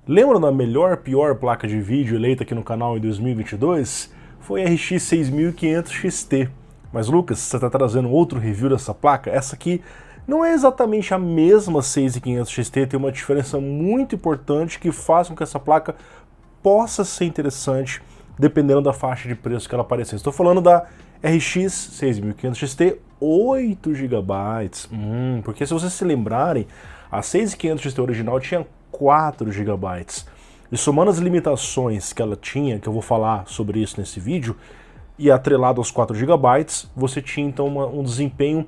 Lembra da melhor, pior placa de vídeo eleita aqui no canal em 2022? Foi a RX 6500 XT. Mas Lucas, você está trazendo outro review dessa placa? Essa aqui não é exatamente a mesma 6500 XT, tem uma diferença muito importante que faz com que essa placa possa ser interessante dependendo da faixa de preço que ela aparecer. Estou falando da RX 6500 XT 8 GB. Porque se vocês se lembrarem, a 6500 XT original tinha 4 GB. E somando as limitações que ela tinha, que eu vou falar sobre isso nesse vídeo, e atrelado aos 4 GB, você tinha então um desempenho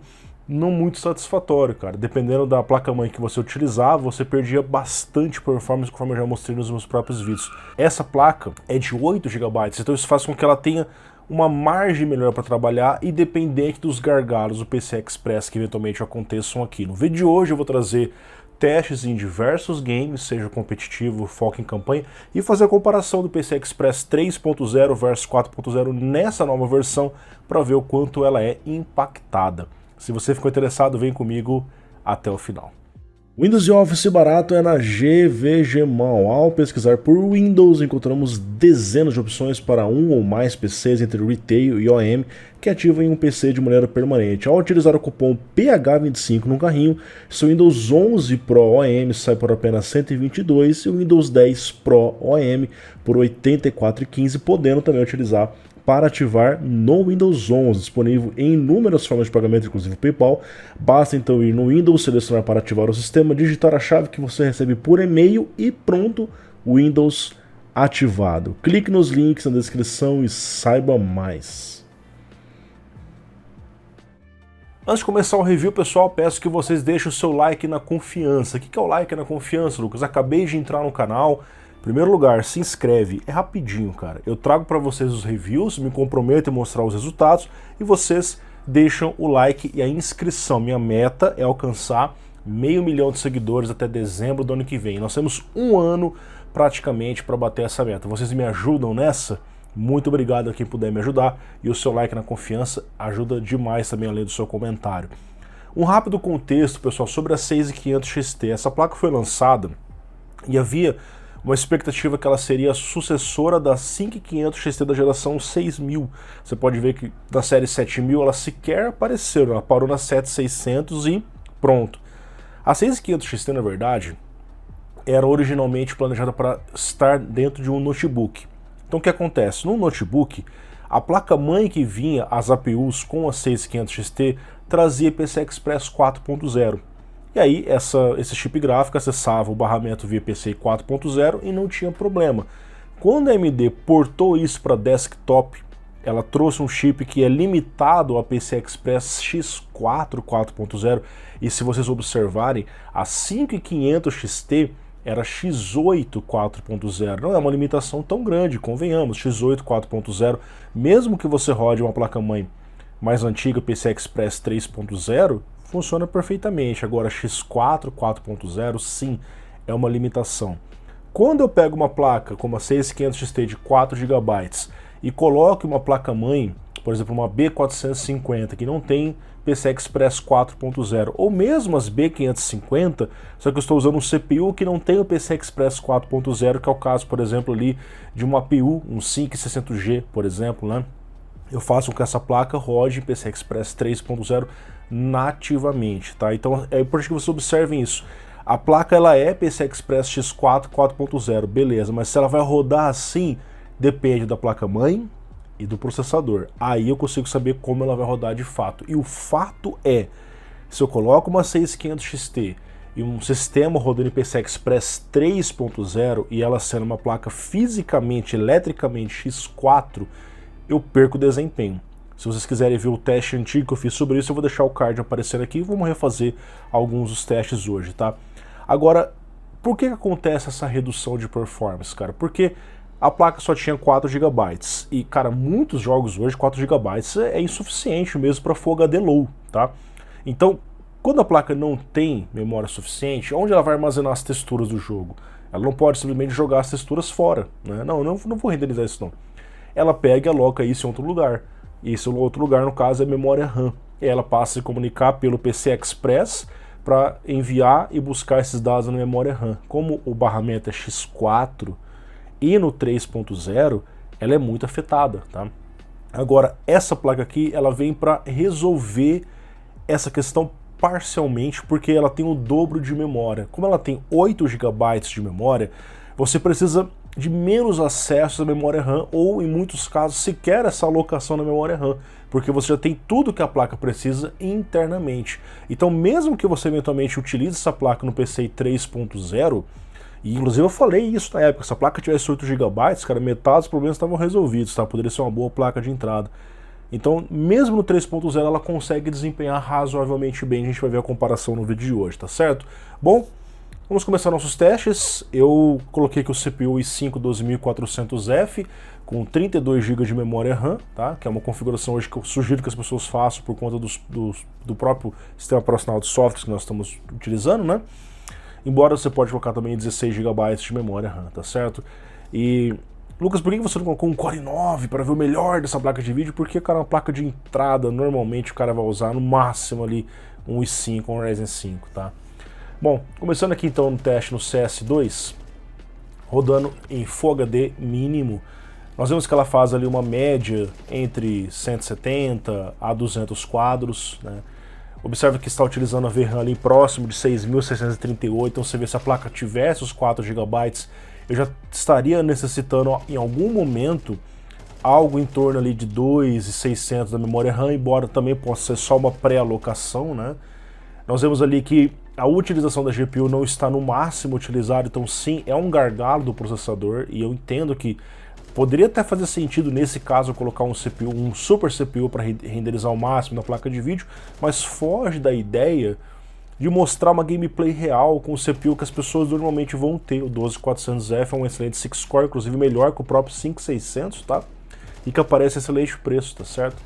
não muito satisfatório, cara. Dependendo da placa-mãe que você utilizava, você perdia bastante performance, conforme eu já mostrei nos meus próprios vídeos. Essa placa é de 8 GB, então isso faz com que ela tenha uma margem melhor para trabalhar, independente dos gargalos do PCI Express que eventualmente aconteçam aqui. No vídeo de hoje eu vou trazer testes em diversos games, seja competitivo, foco em campanha, e fazer a comparação do PCI Express 3.0 versus 4.0 nessa nova versão para ver o quanto ela é impactada. Se você ficou interessado, vem comigo até o final. Windows e Office barato é na GVGMall. Ao pesquisar por Windows, encontramos dezenas de opções para um ou mais PCs entre Retail e OEM que ativam um PC de maneira permanente. Ao utilizar o cupom PH25 no carrinho, seu Windows 11 Pro OEM sai por apenas R$ 122 e o Windows 10 Pro OEM por R$ 84,15, podendo também utilizar para ativar no Windows 11, disponível em inúmeras formas de pagamento, inclusive PayPal. Basta então ir no Windows, selecionar para ativar o sistema, digitar a chave que você recebe por e-mail e pronto, Windows ativado. Clique nos links na descrição e saiba mais. Antes de começar o review, pessoal, peço que vocês deixem o seu like na confiança. O que é o like na confiança, Lucas? Acabei de entrar no canal. Em primeiro lugar, se inscreve, é rapidinho, cara. Eu trago para vocês os reviews, me comprometo em mostrar os resultados e vocês deixam o like e a inscrição. Minha meta é alcançar 500 mil de seguidores até dezembro do ano que vem. Nós temos um ano praticamente para bater essa meta. Vocês me ajudam nessa? Muito obrigado a quem puder me ajudar e o seu like na confiança ajuda demais também, além do seu comentário. Um rápido contexto, pessoal, sobre a 6500 XT. Essa placa foi lançada e havia uma expectativa que ela seria a sucessora da 5500 XT da geração 6000. Você pode ver que da série 7000 ela sequer apareceu, ela parou na 7600 e pronto. A 6500 XT, na verdade, era originalmente planejada para estar dentro de um notebook. Então o que acontece? No notebook, a placa-mãe que vinha, as APUs com a 6500 XT, trazia PCI Express 4.0. E aí esse chip gráfico acessava o barramento via PCI 4.0 e não tinha problema. Quando a AMD portou isso para desktop, ela trouxe um chip que é limitado a PCI Express X4 4.0, e se vocês observarem, a 5500 XT era X8 4.0. Não é uma limitação tão grande, convenhamos. X8 4.0, mesmo que você rode uma placa-mãe mais antiga, PCI Express 3.0, funciona perfeitamente. Agora X4 4.0 sim, é uma limitação. Quando eu pego uma placa como a 6500 XT de 4 GB e coloco uma placa-mãe, por exemplo, uma B450 que não tem PCI Express 4.0, ou mesmo as B550, só que eu estou usando um CPU que não tem o PCI Express 4.0, que é o caso, por exemplo, ali de uma APU, um SYNC 600G, por exemplo, né? Eu faço com que essa placa rode PCI Express 3.0 nativamente, tá? Então é importante que vocês observem isso. A placa ela é PCI Express X4 4.0, beleza, mas se ela vai rodar assim, depende da placa-mãe e do processador. Aí eu consigo saber como ela vai rodar de fato. E o fato é, se eu coloco uma 6500 XT e um sistema rodando em PCI Express 3.0 e ela sendo uma placa fisicamente, eletricamente X4, eu perco desempenho. Se vocês quiserem ver o teste antigo que eu fiz sobre isso, eu vou deixar o card aparecendo aqui e vamos refazer alguns dos testes hoje, tá? Agora, por que acontece essa redução de performance, cara? Porque a placa só tinha 4 GB e, cara, muitos jogos hoje 4 GB é insuficiente mesmo para Full HD Low, tá? Então, quando a placa não tem memória suficiente, onde ela vai armazenar as texturas do jogo? Ela não pode simplesmente jogar as texturas fora, né? Não vou renderizar isso não. Ela pega e aloca isso em outro lugar. E esse outro lugar, no caso, é memória RAM. E ela passa a se comunicar pelo PCI Express para enviar e buscar esses dados na memória RAM. Como o barramento é X4 e no 3.0, ela é muito afetada, tá? Agora, essa placa aqui, ela vem para resolver essa questão parcialmente, porque ela tem o dobro de memória. Como ela tem 8 GB de memória, você precisa de menos acesso à memória RAM, ou em muitos casos sequer essa alocação na memória RAM, porque você já tem tudo que a placa precisa internamente. Então mesmo que você eventualmente utilize essa placa no PCI 3.0, e inclusive eu falei isso na época, se a placa tivesse 8 GB, cara, metade dos problemas estavam resolvidos, tá? Poderia ser uma boa placa de entrada. Então, mesmo no 3.0 ela consegue desempenhar razoavelmente bem, a gente vai ver a comparação no vídeo de hoje, tá certo? Bom, vamos começar nossos testes. Eu coloquei aqui o CPU i5 12400F com 32 GB de memória RAM, tá? Que é uma configuração hoje que eu sugiro que as pessoas façam por conta do próprio sistema operacional de softwares que nós estamos utilizando, né? Embora você pode colocar também 16 GB de memória RAM, tá certo? E Lucas, por que você não colocou um Core i9 para ver o melhor dessa placa de vídeo? Porque, cara, uma placa de entrada, normalmente o cara vai usar no máximo ali um i5, um Ryzen 5, tá? Bom, começando aqui então no teste no CS2, rodando em Full HD mínimo, nós vemos que ela faz ali uma média entre 170 a 200 quadros, né? Observe que está utilizando a VRAM ali próximo de 6.638, então você vê se a placa tivesse os 4 GB, eu já estaria necessitando em algum momento algo em torno ali de 2.600 da memória RAM, embora também possa ser só uma pré-alocação, né? Nós vemos ali que a utilização da GPU não está no máximo utilizado, então sim, é um gargalo do processador, e eu entendo que poderia até fazer sentido nesse caso colocar um CPU, um super CPU para renderizar o máximo na placa de vídeo, mas foge da ideia de mostrar uma gameplay real com o CPU que as pessoas normalmente vão ter. O 12400F é um excelente 6-core, inclusive melhor que o próprio 5600, tá? E que aparece excelente preço, tá certo?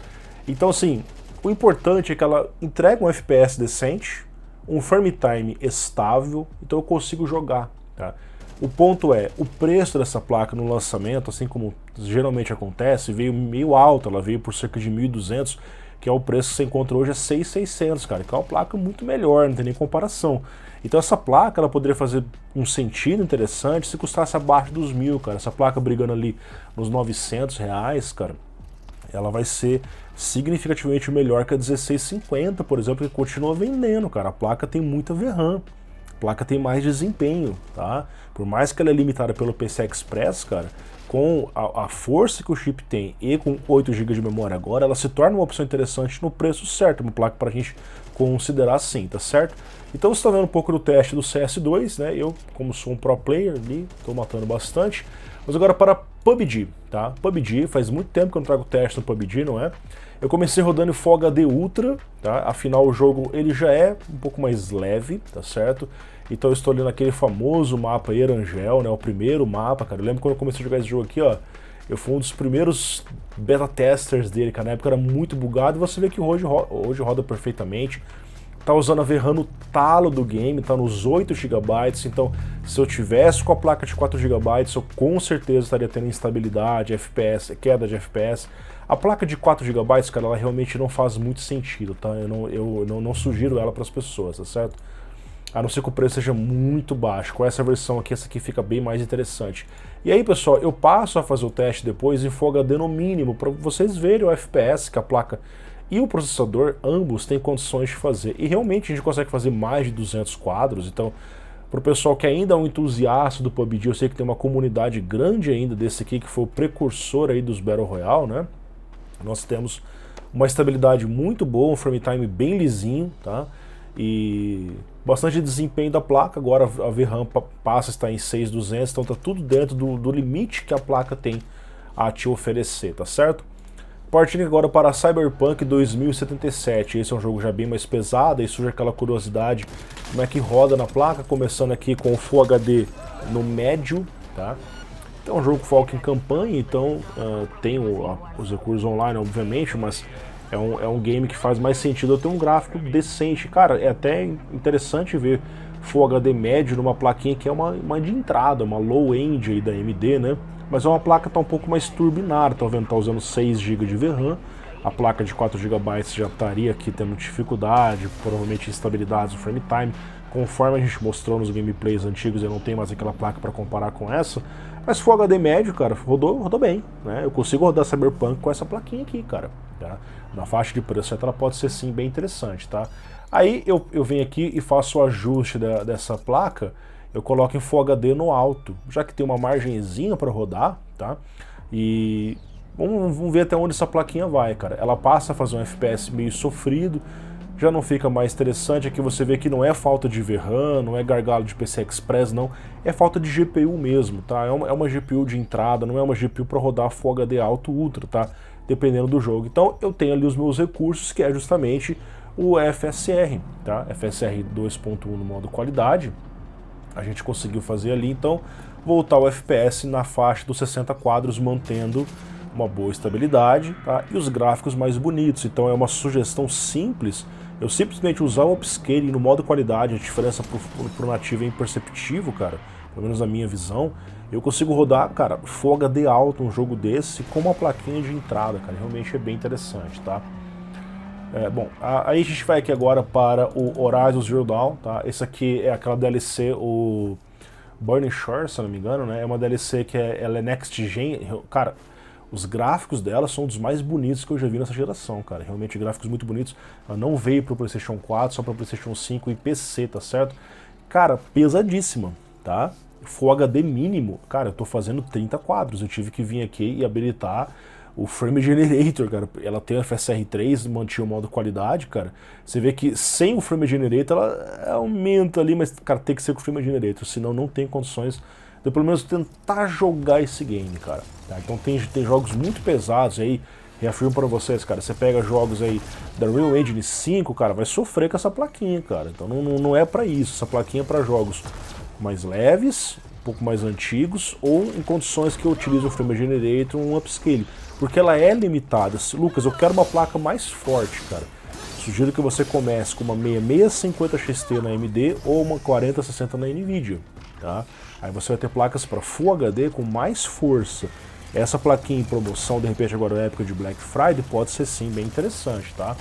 Então assim, o importante é que ela entrega um FPS decente, um frame time estável, então eu consigo jogar, tá? O ponto é, o preço dessa placa no lançamento, assim como geralmente acontece, veio meio alto, ela veio por cerca de 1.200, que é o preço que você encontra hoje, é 6.600, cara, que é uma placa muito melhor, não tem nem comparação. Então essa placa, ela poderia fazer um sentido interessante se custasse abaixo dos 1.000, cara. Essa placa brigando ali nos R$900, cara, ela vai ser significativamente melhor que a 1650, por exemplo, que continua vendendo, cara. A placa tem muita VRAM, a placa tem mais desempenho, tá? Por mais que ela é limitada pelo PCI Express, cara, com a força que o chip tem e com 8 GB de memória agora, ela se torna uma opção interessante no preço certo, uma placa para a gente considerar assim, tá certo? Então você está vendo um pouco do teste do CS2, né? Eu, como sou um pro player ali, estou matando bastante. Mas agora para PUBG, tá? PUBG, faz muito tempo que eu não trago teste no PUBG, não é? Eu comecei rodando em Full HD Ultra, tá? Afinal o jogo ele já é um pouco mais leve, tá certo? Então eu estou ali naquele famoso mapa Erangel, né? O primeiro mapa, cara. Eu lembro quando eu comecei a jogar esse jogo aqui, ó. Eu fui um dos primeiros beta testers dele, cara. Na época era muito bugado e você vê que hoje roda perfeitamente. Tá usando a VRAM no talo do game, tá nos 8 GB, então se eu tivesse com a placa de 4 GB, eu com certeza estaria tendo instabilidade, FPS, queda de FPS. A placa de 4 GB, cara, ela realmente não faz muito sentido, tá? Eu não sugiro ela para as pessoas, tá certo? A não ser que o preço seja muito baixo. Com essa versão aqui, essa aqui fica bem mais interessante. E aí, pessoal, eu passo a fazer o teste depois em Full HD no mínimo, para vocês verem o FPS que a placa e o processador, ambos, têm condições de fazer. E realmente a gente consegue fazer mais de 200 quadros, então, para o pessoal que ainda é um entusiasta do PUBG, eu sei que tem uma comunidade grande ainda desse aqui, que foi o precursor aí dos Battle Royale, né? Nós temos uma estabilidade muito boa, um frame time bem lisinho, tá? E bastante desempenho da placa. Agora a VRAM passa a estar em 6200, então tá tudo dentro do limite que a placa tem a te oferecer, tá certo? Partindo agora para Cyberpunk 2077, esse é um jogo já bem mais pesado, e surge aquela curiosidade como é que roda na placa, começando aqui com o Full HD no médio, tá? Então é um jogo que foca em campanha, então tem os recursos online, obviamente, mas é um game que faz mais sentido eu ter um gráfico decente. Cara, é até interessante ver Full HD médio numa plaquinha que é uma de entrada, uma low-end aí da AMD, né? Mas é uma placa que tá um pouco mais turbinada, tá vendo? Tá usando 6 GB de VRAM, a placa de 4 GB já estaria aqui tendo dificuldade, provavelmente instabilidades no frame time. Conforme a gente mostrou nos gameplays antigos, eu não tenho mais aquela placa para comparar com essa. Mas Full HD médio, cara, rodou bem, né? Eu consigo rodar Cyberpunk com essa plaquinha aqui, cara. Tá? Na faixa de preço ela pode ser sim bem interessante, tá? Aí eu venho aqui e faço o ajuste dessa placa, eu coloco em Full HD no alto, já que tem uma margenzinha para rodar, tá? E vamos ver até onde essa plaquinha vai, cara. Ela passa a fazer um FPS meio sofrido, já não fica mais interessante. Aqui você vê que não é falta de VRAM, não é gargalo de PCI Express, não. É falta de GPU mesmo, tá? É uma GPU de entrada, não é uma GPU para rodar Full HD Alto Ultra, tá? Dependendo do jogo. Então eu tenho ali os meus recursos, que é justamente o FSR, tá? FSR 2.1 no modo qualidade. A gente conseguiu fazer ali, então, voltar o FPS na faixa dos 60 quadros, mantendo uma boa estabilidade, tá? E os gráficos mais bonitos. Então é uma sugestão simples. Eu simplesmente usar o upscaling no modo qualidade, a diferença pro nativo é imperceptível, cara, pelo menos na minha visão. Eu consigo rodar, cara, Full HD alto um jogo desse com uma plaquinha de entrada, cara, realmente é bem interessante, tá? Bom, aí a gente vai aqui agora para o Horizon Zero Dawn, tá? Esse aqui é aquela DLC, o Burning Shore, se eu não me engano, né? É uma DLC que ela é Next Gen, cara. Os gráficos dela são dos mais bonitos que eu já vi nessa geração, cara. Realmente gráficos muito bonitos. Ela não veio pro PlayStation 4, só pro PlayStation 5 e PC, tá certo? Cara, pesadíssima, tá? Full HD mínimo. Cara, eu tô fazendo 30 quadros. Eu tive que vir aqui e habilitar o Frame Generator, cara. Ela tem o FSR 3, mantinha o modo qualidade, cara. Você vê que sem o Frame Generator ela aumenta ali, mas, cara, tem que ser com o Frame Generator, senão não tem condições de pelo menos tentar jogar esse game, cara. Tá? Então tem jogos muito pesados aí, reafirmo para vocês, cara, você pega jogos aí da Unreal Engine 5, cara, vai sofrer com essa plaquinha, cara. Então não é para isso, essa plaquinha é para jogos mais leves, um pouco mais antigos, ou em condições que eu utilizo o Frame Generator, um upscale, porque ela é limitada. Lucas, eu quero uma placa mais forte, cara. Sugiro que você comece com uma 6650 XT na AMD ou uma 4060 na NVIDIA, tá? Aí você vai ter placas para Full HD com mais força. Essa plaquinha em promoção, de repente agora na época de Black Friday, pode ser sim bem interessante, tá?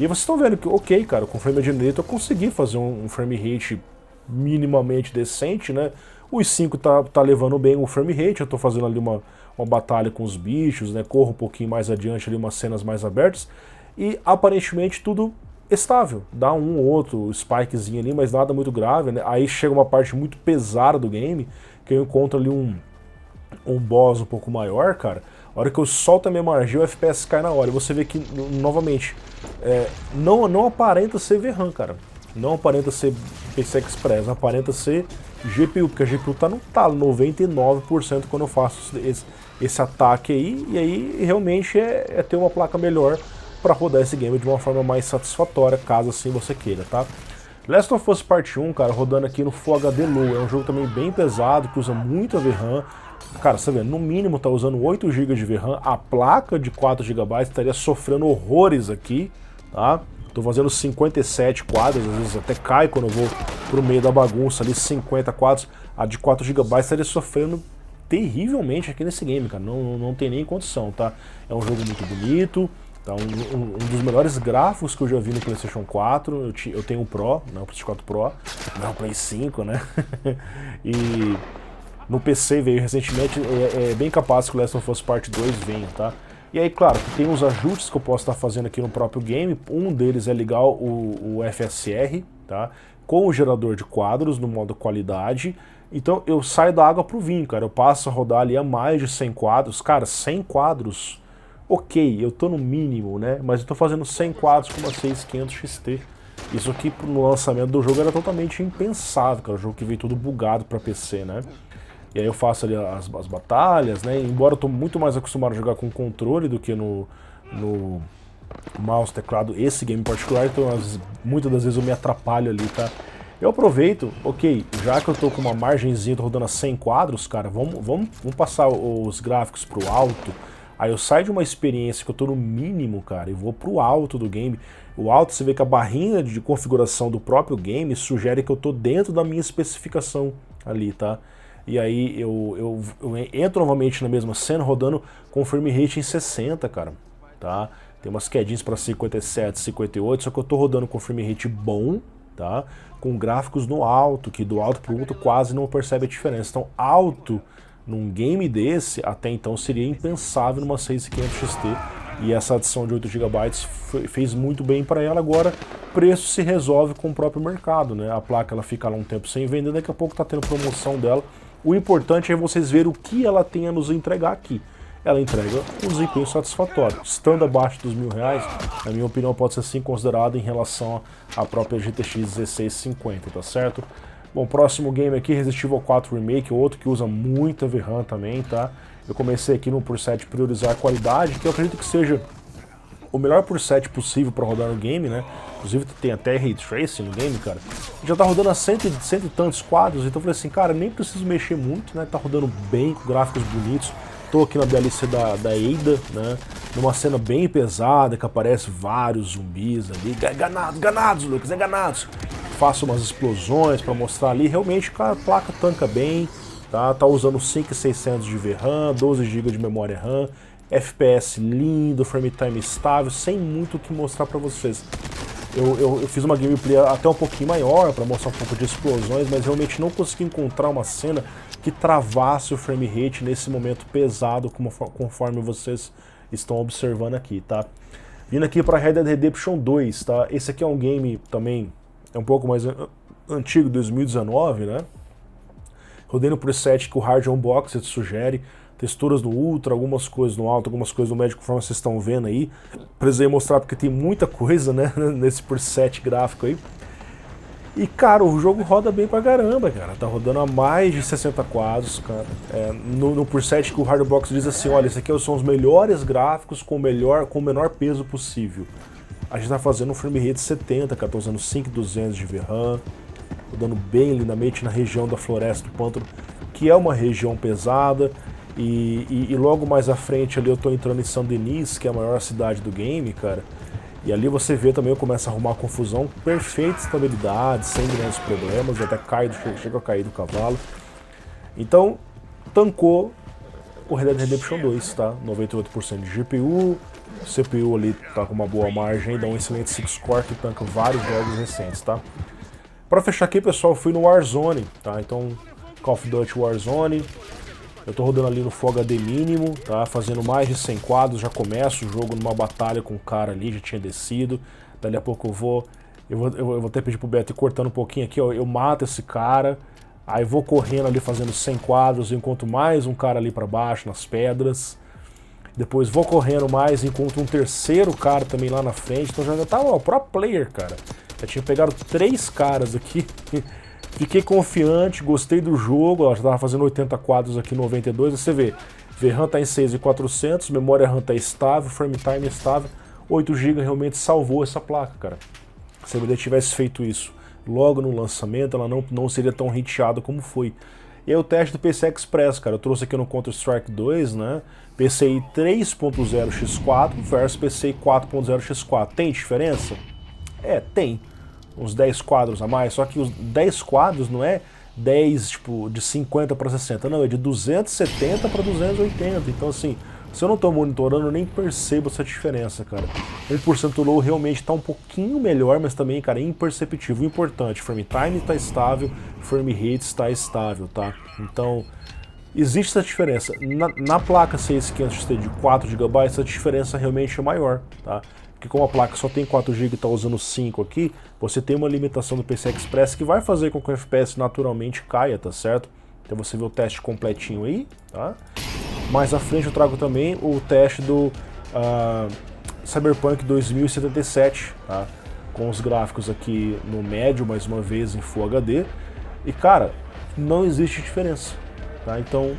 E vocês estão vendo que, ok, cara, com o Frame Generator eu consegui fazer um frame rate minimamente decente, né? O i5 tá levando bem o frame rate, eu tô fazendo ali uma batalha com os bichos, né? Corro um pouquinho mais adiante ali, umas cenas mais abertas, e aparentemente tudo estável, dá um ou outro spikezinho ali, mas nada muito grave, né? Aí chega uma parte muito pesada do game, que eu encontro ali um boss um pouco maior, cara. A hora que eu solto a minha magia, o FPS cai na hora. E você vê que, novamente, não aparenta ser VRAM, cara. Não aparenta ser PCI Express, aparenta ser GPU, porque a GPU tá no talo, 99% quando eu faço esse ataque aí, e aí realmente é ter uma placa melhor para rodar esse game de uma forma mais satisfatória, caso assim você queira, tá? Last of Us Part 1, cara, rodando aqui no Full HD Low, é um jogo também bem pesado, que usa muita VRAM. Cara, você vê, no mínimo tá usando 8 GB de VRAM, a placa de 4 GB estaria sofrendo horrores aqui, tá? Tô fazendo 57 quadros, às vezes até cai quando eu vou pro meio da bagunça ali, 50 quadros, a de 4 GB estaria sofrendo terrivelmente aqui nesse game, cara, não tem nem condição, tá? É um jogo muito bonito, tá? Um dos melhores gráficos que eu já vi no PlayStation 4, eu tenho o Pro, não o PlayStation 4 Pro, não o Play 5, né? E no PC veio recentemente, é bem capaz que o Last of Us Part 2 venha, tá? E aí, claro, tem uns ajustes que eu posso estar fazendo aqui no próprio game, um deles é ligar o FSR, tá? Com o gerador de quadros no modo qualidade. Então eu saio da água pro vinho, cara, eu passo a rodar ali a mais de 100 quadros, cara, 100 quadros, ok, eu tô no mínimo, né? Mas eu tô fazendo 100 quadros com uma 6500 XT. Isso aqui no lançamento do jogo era totalmente impensável, cara, o jogo que veio todo bugado para PC, né? E aí eu faço ali as batalhas, né? Embora eu tô muito mais acostumado a jogar com controle do que no mouse, teclado, esse game em particular, então muitas das vezes eu me atrapalho ali, tá? Eu aproveito, ok, já que eu tô com uma margenzinha, tô rodando a 100 quadros, cara, vamos passar os gráficos pro alto. Aí eu saio de uma experiência que eu tô no mínimo, cara, e vou pro alto do game. O alto, você vê que a barrinha de configuração do próprio game sugere que eu tô dentro da minha especificação ali, tá? E aí eu entro novamente na mesma cena rodando com frame rate em 60, cara, tá? tem umas quedinhas para 57, 58, só que eu tô rodando com frame rate bom, tá? Com gráficos no alto, que do alto pro alto quase não percebe a diferença. Então alto num game desse, até então seria impensável numa 6500 XT, e essa adição de 8 GB fez muito bem para ela. Agora o preço se resolve com o próprio mercado, né? A placa ela fica lá um tempo sem vender, daqui a pouco tá tendo promoção dela. O importante é vocês verem o que ela tem a nos entregar aqui. Ela entrega um desempenho satisfatório. Estando abaixo dos R$1.000, na minha opinião, pode ser sim considerado em relação à própria GTX 1650, tá certo? Bom, próximo game aqui, Resident Evil 4 Remake, outro que usa muita VRAM também, tá? Eu comecei aqui no preset priorizar a qualidade, que eu acredito que seja o melhor preset possível para rodar no game, né? Inclusive tem até Ray Tracing no game, cara. Já tá rodando a cento e tantos quadros, então eu falei assim, cara, nem preciso mexer muito, né? Tá rodando bem, com gráficos bonitos. Tô aqui na DLC da Ada, né? Numa cena bem pesada, que aparece vários zumbis ali. Ganados, Lucas, ganados. Faço umas explosões para mostrar ali. Realmente, cara, a placa tanca bem, tá? Tá usando 5.600 de VRAM, 12 GB de memória RAM, FPS lindo, frame time estável, sem muito o que mostrar para vocês. Eu fiz uma gameplay até um pouquinho maior para mostrar um pouco de explosões, mas realmente não consegui encontrar uma cena que travasse o frame rate nesse momento pesado, conforme vocês estão observando aqui, tá? Vindo aqui para Red Dead Redemption 2, tá? Esse aqui é um game também, é um pouco mais antigo, 2019, né? Rodei no preset que o Hard Unboxed sugere, texturas no Ultra, algumas coisas no alto, algumas coisas no médio, conforme vocês estão vendo aí. Precisei mostrar porque tem muita coisa, né, nesse preset gráfico aí. E, cara, o jogo roda bem pra caramba, cara. Tá rodando a mais de 60 quadros, cara. No preset que o Hard Unboxed diz assim, olha, esse aqui são os melhores gráficos com o menor peso possível. A gente tá fazendo um frame rate 70, cara, tô usando 5.200 de VRAM, rodando bem lindamente na região da Floresta do Pântano, que é uma região pesada. E logo mais à frente ali eu tô entrando em Saint-Denis, que é a maior cidade do game, cara. E ali você vê também, eu começo a arrumar confusão, perfeita estabilidade, sem grandes problemas, até chega a cair do cavalo. Então, tancou o Red Dead Redemption 2, tá? 98% de GPU, CPU ali tá com uma boa margem, dá um excelente 6-core que tanca vários jogos recentes, tá? Pra fechar aqui, pessoal, eu fui no Warzone, tá? Então, Call of Duty Warzone. Eu tô rodando ali no Full HD mínimo, tá? Fazendo mais de 100 quadros, já começo o jogo numa batalha com o cara ali, já tinha descido. Dali a pouco eu vou até pedir pro Beto ir cortando um pouquinho aqui, ó. Eu mato esse cara, aí vou correndo ali fazendo 100 quadros, encontro mais um cara ali pra baixo, nas pedras. Depois vou correndo mais, encontro um terceiro cara também lá na frente. Então já tava, ó, pro player, cara. Já tinha pegado 3 caras aqui. Fiquei confiante, gostei do jogo, ó, já estava fazendo 80 quadros aqui no 92, você vê, VRAM tá em 6.400, memória RAM tá estável, frame time estável, 8 GB realmente salvou essa placa, cara. Se a AMD tivesse feito isso logo no lançamento, ela não seria tão hiteada como foi. E aí o teste do PCI Express, cara, eu trouxe aqui no Counter-Strike 2, né, PCI 3.0 x4 versus PCI 4.0 x4, tem diferença? Tem. Uns 10 quadros a mais, só que os 10 quadros não é 10 tipo, de 50 para 60, não, é de 270 para 280, então assim, se eu não estou monitorando, eu nem percebo essa diferença, cara. 1% low realmente está um pouquinho melhor, mas também, cara, é imperceptível. O importante, frame time está estável, frame rate está estável, tá? Então, existe essa diferença. Na placa 6500 XT de 4 GB, essa diferença realmente é maior, tá? Porque como a placa só tem 4 GB e está usando 5 aqui, você tem uma limitação do PCI Express que vai fazer com que o FPS naturalmente caia, tá certo? Então você vê o teste completinho aí, tá? Mais à frente eu trago também o teste do Cyberpunk 2077, tá? Com os gráficos aqui no médio, mais uma vez em Full HD. E cara, não existe diferença, tá? Então,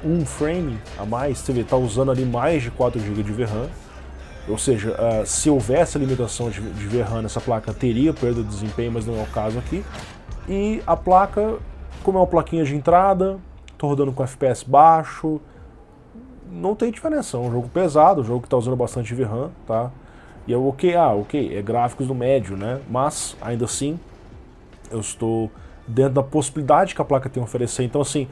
um frame a mais, você vê, tá usando ali mais de 4 GB de VRAM. Ou seja, se houvesse a limitação de VRAM nessa placa, teria perda de desempenho, mas não é o caso aqui. E a placa, como é uma plaquinha de entrada, tô rodando com FPS baixo, não tem diferença, é um jogo pesado, um jogo que tá usando bastante VRAM, tá? E é ok, é gráficos do médio, né? Mas, ainda assim, eu estou dentro da possibilidade que a placa tem a oferecer. Então, assim,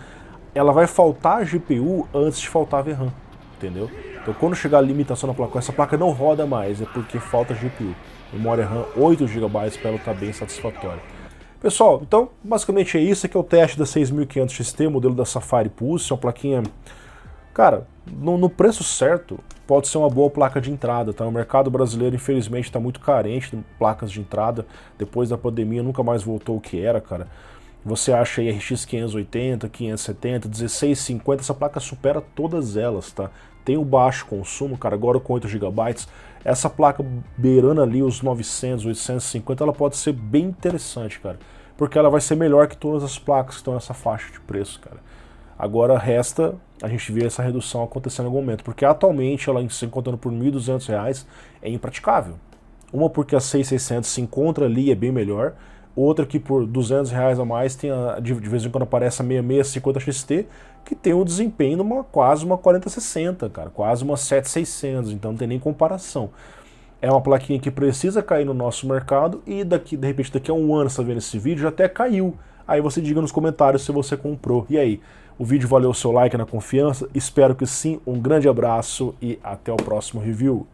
ela vai faltar GPU antes de faltar VRAM, entendeu? Então quando chegar a limitação na placa, essa placa não roda mais, é porque falta GPU. Memória RAM 8 GB para ela estar bem satisfatória. Pessoal, então basicamente é isso, aqui é o teste da 6500 XT, modelo da Safari Pulse, uma plaquinha, cara, no preço certo, pode ser uma boa placa de entrada, tá? O mercado brasileiro infelizmente está muito carente de placas de entrada, depois da pandemia nunca mais voltou o que era, cara. Você acha aí RX 580, 570, 1650, essa placa supera todas elas, tá? Tem o baixo consumo, cara, agora com 8 GB, essa placa beirando ali os 900, 850, ela pode ser bem interessante, cara, porque ela vai ser melhor que todas as placas que estão nessa faixa de preço, cara. Agora resta a gente ver essa redução acontecendo em algum momento, porque atualmente ela se encontrando por R$ 1.200 é impraticável. Uma porque a 6600 se encontra ali e é bem melhor, outra que por R$200 a mais tem de vez em quando aparece a 6650 XT, que tem um desempenho numa quase uma 4060, cara, quase uma 7600, então não tem nem comparação. É uma plaquinha que precisa cair no nosso mercado e de repente daqui a um ano você tá vendo esse vídeo, já até caiu. Aí você diga nos comentários se você comprou. E aí, o vídeo valeu o seu like na confiança? Espero que sim, um grande abraço e até o próximo review.